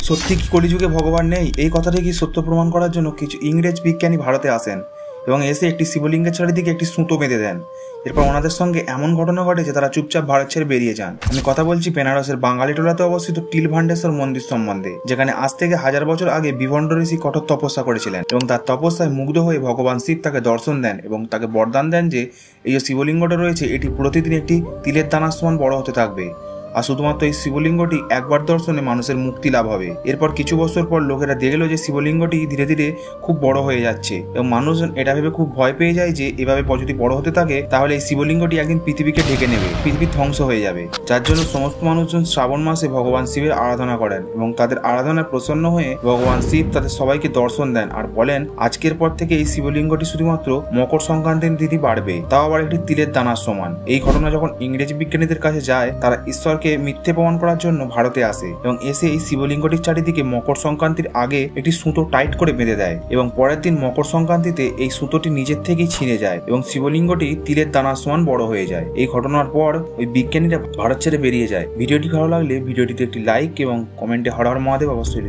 সত্যি কি কলিযুগে ভগবান নেই? এই কথাটি কি সত্য প্রমাণ করার জন্য কিছু ইংরেজ বিজ্ঞানী ভারতে আসেন এবং এসে একটি শিবলিঙ্গের চারিদিকে একটি সুতো বেঁধে দেন। এরপর ওনাদের সঙ্গে এমন ঘটনা ঘটে যে তারা চুপচাপ ভারত ছেড়ে বেরিয়ে যান। আমি কথা বলছি বেনারসের বাঙালিটোলাতে অবস্থিত টিলভান্ডেশ্বর মন্দির সম্বন্ধে, যেখানে আজ থেকে 1000 বছর আগে বিভণ্ড ঋষি কঠোর তপস্যা করেছিলেন এবং তার তপস্যায় মুগ্ধ হয়ে ভগবান শিব তাকে দর্শন দেন এবং তাকে বরদান দেন যে এই যে শিবলিঙ্গটা রয়েছে এটি প্রতিদিন একটি তিলের দানার সমান বড় হতে থাকবে, আর শুধুমাত্র এই শিবলিঙ্গটি একবার দর্শনে মানুষের মুক্তি লাভ হবে। এরপর কিছু বছর পর লোকেরা দেখল যে শিবলিঙ্গটি ধীরে ধীরে খুব বড় হয়ে যাচ্ছে এবং মানুষজন এটা ভেবে খুব ভয় পেয়ে যায় যে এভাবে যদি বড় হতে থাকে তাহলে এই শিবলিঙ্গটি একদিন পৃথিবীকে ঢেকে নেবে, পৃথিবী ধ্বংস হয়ে যাবে। যার জন্য সমস্ত মানুষজন শ্রাবণ মাসে ভগবান শিবের আরাধনা করেন এবং তাদের আরাধনায় প্রসন্ন হয়ে ভগবান শিব তাদের সবাইকে দর্শন দেন আর বলেন আজকের পর থেকে এই শিবলিঙ্গটি শুধুমাত্র মকর সংক্রান্তির দিনই বাড়বে, তাও আবার একটি তিলের দানার সমান। এই ঘটনা যখন ইংরেজ বিজ্ঞানীদের কাছে যায় তারা ঈশ্বরকে মিথ্যে প্রমাণ করার জন্য ভারতে আসে এবং এসে এই শিবলিঙ্গটির চারিদিকে মকর সংক্রান্তির আগে একটি সুতো টাইট করে বেঁধে দেয় এবং পরের দিন মকর সংক্রান্তিতে এই সুতোটি নিজের থেকেই ছিঁড়ে যায় এবং শিবলিঙ্গটি তিলের দানার সমান বড় হয়ে যায়। এই ঘটনার পর ওই বিজ্ঞানীরা ভারত ছেড়ে বেরিয়ে যায়। ভিডিওটি ভালো লাগলে ভিডিওটিতে একটি লাইক এবং কমেন্টে হর হর মহাদেব অবশ্যই